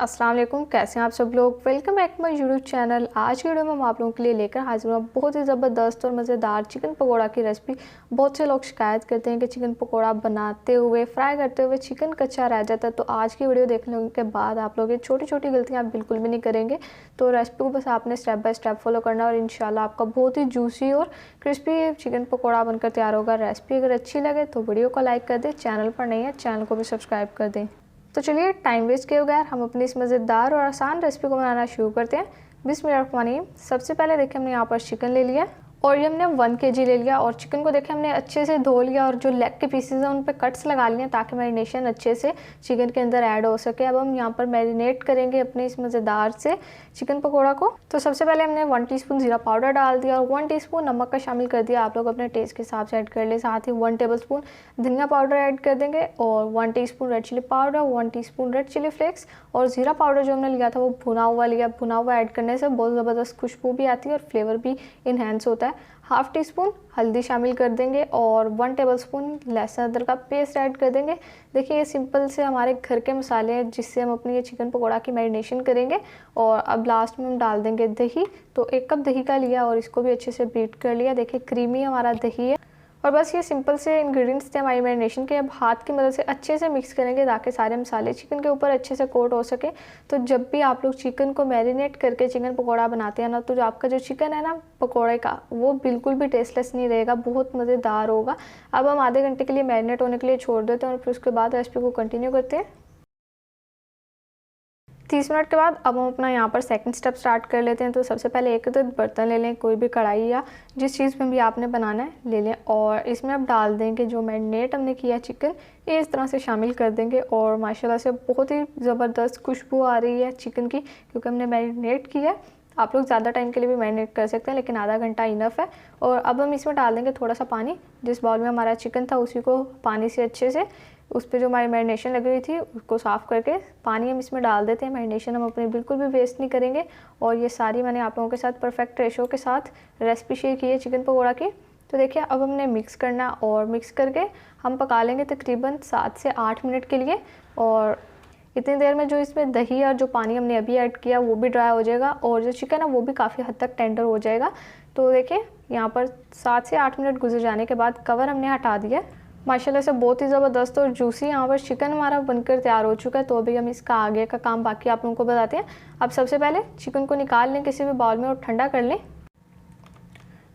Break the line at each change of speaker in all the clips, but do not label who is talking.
अस्सलाम वालेकुम, कैसे हैं आप सब लोग। Welcome back to my YouTube channel. आज की वीडियो में हम आप लोगों के लिए लेकर हाजिर हूँ बहुत ही ज़बरदस्त और मज़ेदार चिकन पकोड़ा की रेसिपी। बहुत से लोग शिकायत करते हैं कि चिकन पकोड़ा बनाते हुए, फ्राई करते हुए चिकन कच्चा रह जाता है। तो आज की वीडियो देखने के बाद आप लोग ये छोटी छोटी गलतियाँ आप बिल्कुल भी नहीं करेंगे। तो रेसिपी को बस आपने स्टेप बाय स्टेप फॉलो करना और इंशाल्लाह आपका बहुत ही जूसी और क्रिस्पी चिकन पकोड़ा बनकर तैयार होगा। रेसिपी अगर अच्छी लगे तो वीडियो को लाइक कर दें, चैनल पर नहीं है चैनल को भी सब्सक्राइब कर दें। तो चलिए टाइम वेस्ट किए बगैर हम अपनी इस मज़ेदार और आसान रेसिपी को बनाना शुरू करते हैं। बिस्मिल्लाहिर्रहमानिर्रहीम। सबसे पहले देखिए हमने यहाँ पर चिकन ले लिया और ये हमने 1 kg ले लिया और चिकन को देखिए हमने अच्छे से धो लिया और जो लेग के पीसेज हैं उन पे कट्स लगा लिए ताकि मैरिनेशन अच्छे से चिकन के अंदर ऐड हो सके। अब हम यहाँ पर मैरिनेट करेंगे अपने इस मज़ेदार से चिकन पकोड़ा को। तो सबसे पहले हमने 1 टीस्पून ज़ीरा पाउडर डाल दिया और 1 टीस्पून नमक का शामिल कर दिया। आप लोग अपने टेस्ट के हिसाब से ऐड कर ले। साथ ही 1 टेबलस्पून धनिया पाउडर ऐड कर देंगे और 1 teaspoon red chili powder, 1 teaspoon red chili flakes और ज़ीरा पाउडर जो हमने लिया था वो भुना हुआ लिया। भुना हुआ ऐड करने से बहुत ज़बरदस्त खुशबू भी आती है और फ्लेवर भी इन्हेंस होता है। हाफ़ टी स्पून हल्दी शामिल कर देंगे और 1 टेबलस्पून लहसुन अदरक का पेस्ट ऐड कर देंगे। देखिए ये सिंपल से हमारे घर के मसाले हैं जिससे हम अपनी ये चिकन पकोड़ा की मैरिनेशन करेंगे। और अब लास्ट में हम डाल देंगे दही। तो 1 कप दही का लिया और इसको भी अच्छे से बीट कर लिया। देखिए क्रीमी हमारा दही है और बस ये सिंपल से इंग्रेडिएंट्स थे हमारी मैरिनेशन के। अब हाथ की मदद से अच्छे से मिक्स करेंगे ताकि सारे मसाले चिकन के ऊपर अच्छे से कोट हो सके। तो जब भी आप लोग चिकन को मैरिनेट करके चिकन पकोड़ा बनाते हैं ना, तो जो आपका जो चिकन है ना पकोड़े का, वो बिल्कुल भी टेस्टलेस नहीं रहेगा, बहुत मज़ेदार होगा। अब हम आधे घंटे के लिए मैरिनेट होने के लिए छोड़ देते हैं और फिर उसके बाद रेसिपी को कंटिन्यू करते हैं। 30 मिनट के बाद अब हम अपना यहाँ पर सेकंड स्टेप स्टार्ट कर लेते हैं। तो सबसे पहले एक बर्तन ले लें, कोई भी कढ़ाई या जिस चीज़ में भी आपने बनाना है ले लें और इसमें अब डाल देंगे जो मैरिनेट हमने किया चिकन, ये इस तरह से शामिल कर देंगे। और माशाल्लाह से बहुत ही ज़बरदस्त खुशबू आ रही है चिकन की क्योंकि हमने मैरिनेट किया है। आप लोग ज़्यादा टाइम के लिए भी मैरिनेट कर सकते हैं लेकिन आधा घंटा इनफ है। और अब हम इसमें डाल देंगे थोड़ा सा पानी। जिस बाउल में हमारा चिकन था उसी को पानी से अच्छे से उस पर जो हमारी मैरिनेशन लगी हुई थी उसको साफ़ करके पानी हम इसमें डाल देते हैं। मैरिनेशन हम अपनी बिल्कुल भी वेस्ट नहीं करेंगे। और ये सारी मैंने आप लोगों के साथ परफेक्ट रेशो के साथ रेसिपी शेयर की है चिकन पकोड़ा की। तो देखिए अब हमने मिक्स करना और मिक्स करके हम पका लेंगे तकरीबन 7 से 8 मिनट के लिए। और इतनी देर में जो इसमें दही और जो पानी हमने अभी ऐड किया वो भी ड्राई हो जाएगा और जो चिकन है वो भी काफ़ी हद तक टेंडर हो जाएगा। तो देखिए यहाँ पर 7 से 8 मिनट गुजर जाने के बाद कवर हमने हटा दिया। माशाल्लाह से बहुत ही ज़बरदस्त और जूसी यहाँ पर चिकन हमारा बनकर तैयार हो चुका है। तो अभी हम इसका आगे का काम बाकी आप लोगों को बताते हैं। अब सबसे पहले चिकन को निकाल लें किसी भी बाउल में और ठंडा कर लें।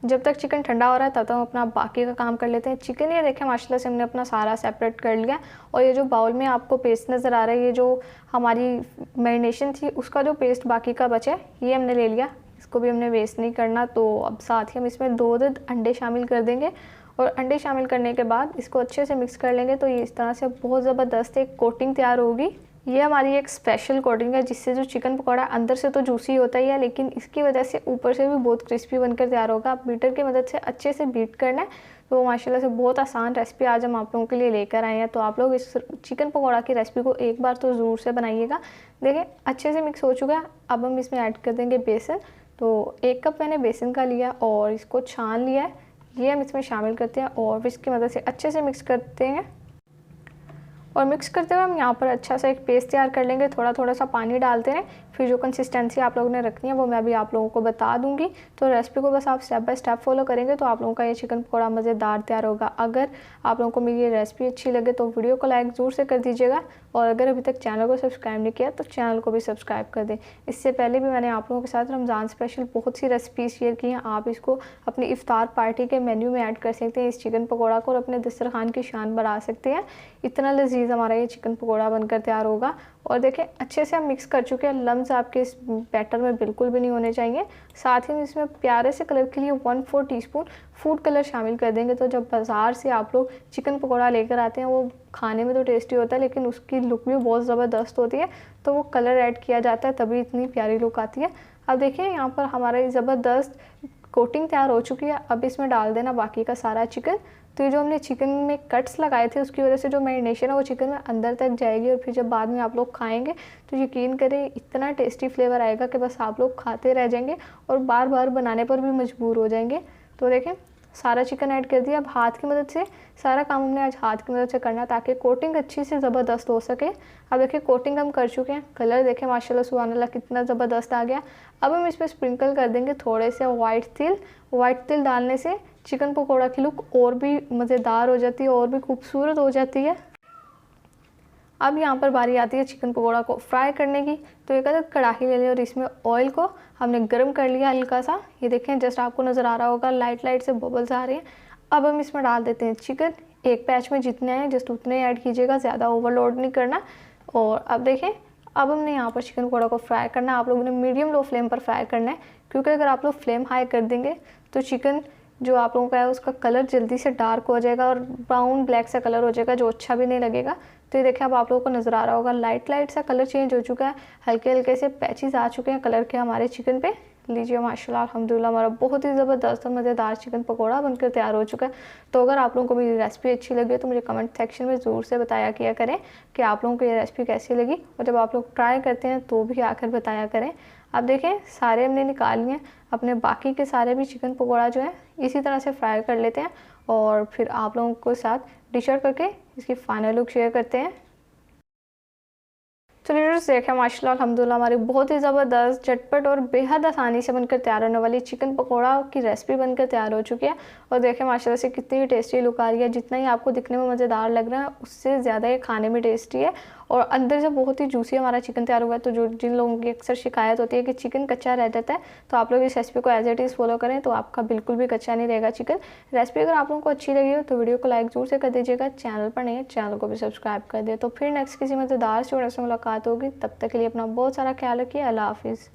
जब तक चिकन ठंडा हो रहा है तब तक हम अपना बाकी का काम कर लेते हैं। चिकन ये देखें माशाल्लाह से हमने अपना सारा सेपरेट कर लिया और ये जो बाउल में आपको पेस्ट नज़र आ रहा है, ये जो हमारी मैरिनेशन थी उसका जो पेस्ट बाकी का बचा है ये हमने ले लिया। इसको भी हमने वेस्ट नहीं करना। तो अब साथ ही हम इसमें 2 अंडे शामिल कर देंगे और अंडे शामिल करने के बाद इसको अच्छे से मिक्स कर लेंगे। तो ये इस तरह से बहुत ज़बरदस्त एक कोटिंग तैयार होगी। ये हमारी एक स्पेशल कोटिंग है जिससे जो चिकन पकौड़ा अंदर से तो जूसी होता ही है लेकिन इसकी वजह से ऊपर से भी बहुत क्रिस्पी बनकर तैयार होगा। आप बीटर की मदद से अच्छे से बीट करना है। तो माशाल्लाह से बहुत आसान रेसिपी आज हम आप लोगों के लिए लेकर आए हैं। तो आप लोग इस चिकन पकौड़ा की रेसिपी को एक बार तो ज़रूर से बनाइएगा। देखिए अच्छे से मिक्स हो चुका है। अब हम इसमें ऐड कर देंगे बेसन। तो 1 कप मैंने बेसन का लिया और इसको छान लिया है, ये हम इसमें शामिल करते हैं और इसकी मदद से अच्छे से मिक्स करते हैं। और मिक्स करते हुए हम यहाँ पर अच्छा सा एक पेस्ट तैयार कर लेंगे। थोड़ा थोड़ा सा पानी डालते हैं। फिर जो कंसिस्टेंसी आप लोगों ने रखनी है वो मैं अभी आप लोगों को बता दूंगी। तो रेसिपी को बस आप स्टेप बाय स्टेप फॉलो करेंगे तो आप लोगों का ये चिकन पकौड़ा मज़ेदार तैयार होगा। अगर आप लोगों को मेरी ये रेसिपी अच्छी लगे तो वीडियो को लाइक ज़रूर से कर दीजिएगा और अगर अभी तक चैनल को सब्सक्राइब नहीं किया तो चैनल को भी सब्सक्राइब कर दें। इससे पहले भी मैंने आप लोगों के साथ रमज़ान स्पेशल बहुत सी रेसिपीज़ शेयर की हैं। आप इसको अपनी इफ्तार पार्टी के मेन्यू में ऐड कर सकते हैं इस चिकन पकौड़ा को और अपने दस्तरखान की शान बढ़ा सकते हैं। इतना लजीज हमारा ये चिकन पकौड़ा बनकर तैयार होगा। और देखें अच्छे से हम मिक्स कर चुके हैं। लम्स आपके इस बैटर में बिल्कुल भी नहीं होने चाहिए। साथ ही इसमें प्यारे से कलर के लिए 1/4 टीस्पून फूड कलर शामिल कर देंगे। तो जब बाज़ार से आप लोग चिकन पकौड़ा लेकर आते हैं वो खाने में तो टेस्टी होता है लेकिन उसकी लुक भी बहुत ज़बरदस्त होती है। तो वो कलर ऐड किया जाता है तभी इतनी प्यारी लुक आती है। अब देखिए यहाँ पर हमारा ज़बरदस्त कोटिंग तैयार हो चुकी है। अब इसमें डाल देना बाकी का सारा चिकन। तो ये जो हमने चिकन में कट्स लगाए थे उसकी वजह से जो मैरिनेशन है वो चिकन में अंदर तक जाएगी और फिर जब बाद में आप लोग खाएंगे तो यकीन करें इतना टेस्टी फ्लेवर आएगा कि बस आप लोग खाते रह जाएंगे और बार बार बनाने पर भी मजबूर हो जाएंगे। तो देखें सारा चिकन ऐड कर दिया। अब हाथ की मदद से सारा काम हमने आज हाथ की मदद से करना है ताकि कोटिंग अच्छी से ज़बरदस्त हो सके। अब देखिए कोटिंग हम कर चुके हैं, कलर देखें माशाल्लाह सुभान अल्लाह कितना ज़बरदस्त आ गया। अब हम इस पर स्प्रिंकल कर देंगे थोड़े से वाइट तिल। वाइट तिल डालने से चिकन पकौड़ा की लुक और भी मज़ेदार हो जाती है और भी खूबसूरत हो जाती है। अब यहाँ पर बारी आती है चिकन पकौड़ा को फ्राई करने की। तो एक अलग कढ़ाई ले लें और इसमें ऑयल को हमने गर्म कर लिया हल्का सा। ये देखें जस्ट आपको नज़र आ रहा होगा लाइट लाइट से बबल्स आ रहे हैं। अब हम इसमें डाल देते हैं चिकन। एक पैच में जितने हैं जस्ट उतने ऐड कीजिएगा, ज़्यादा ओवरलोड नहीं करना। और अब देखें अब हमने यहाँ पर चिकन पकौड़ा को फ्राई करना है। आप लोगों ने मीडियम लो फ्लेम पर फ्राई करना है, क्योंकि अगर आप लोग फ्लेम हाई कर देंगे तो चिकन जो आप लोगों का है उसका कलर जल्दी से डार्क हो जाएगा और ब्राउन ब्लैक सा कलर हो जाएगा, जो अच्छा भी नहीं लगेगा। तो ये देखिए अब आप लोगों को नज़र आ रहा होगा लाइट लाइट सा कलर चेंज हो चुका है, हल्के हल्के से पैचेस आ चुके हैं कलर के हमारे चिकन पे। लीजिए माशाल्लाह अल्हम्दुलिल्लाह हमारा बहुत ही ज़बरदस्त और मज़ेदार चिकन पकौड़ा बनकर तैयार हो चुका है। तो अगर आप लोगों को मेरी रेसिपी अच्छी लगी तो मुझे कमेंट सेक्शन में ज़रूर से बताया किया करें कि आप लोगों को ये रेसिपी कैसी लगी, और जब आप लोग ट्राई करते हैं तो भी आकर बताया करें। अब देखें सारे हमने निकाल लिए, अपने बाकी के सारे भी चिकन पकौड़ा जो है इसी तरह से फ्राई कर लेते हैं और फिर आप लोगों के साथ डिश आउट करके इसकी फाइनल लुक शेयर करते हैं। तो लीडर्स देखें माशाल्लाह अल्हम्दुलिल्लाह हमारी बहुत ही ज़बरदस्त झटपट और बेहद आसानी से बनकर तैयार होने वाली चिकन पकौड़ा की रेसिपी बनकर तैयार हो चुकी है। और देखें माशाल्लाह से कितनी टेस्टी लुक आ रही है। जितना ही आपको दिखने में मज़ेदार लग रहा है उससे ज़्यादा ये खाने में टेस्टी है और अंदर से बहुत ही जूसी हमारा चिकन तैयार हुआ है। तो जो जिन लोगों की अक्सर शिकायत होती है कि चिकन कच्चा रह जाता है, तो आप लोग इस रेसिपी को एज इट इज़ फॉलो करें तो आपका बिल्कुल भी कच्चा नहीं रहेगा चिकन। रेसिपी अगर आप लोगों को अच्छी लगी हो तो वीडियो को लाइक ज़रूर से कर दीजिएगा। चैनल पर नहीं है चैनल को भी सब्सक्राइब कर दिए। तो फिर नेक्स्ट किसी मज़ेदार से मुलाकात होगी, तब तक के लिए अपना बहुत सारा ख्याल रखिए। अल्लाह हाफिज़।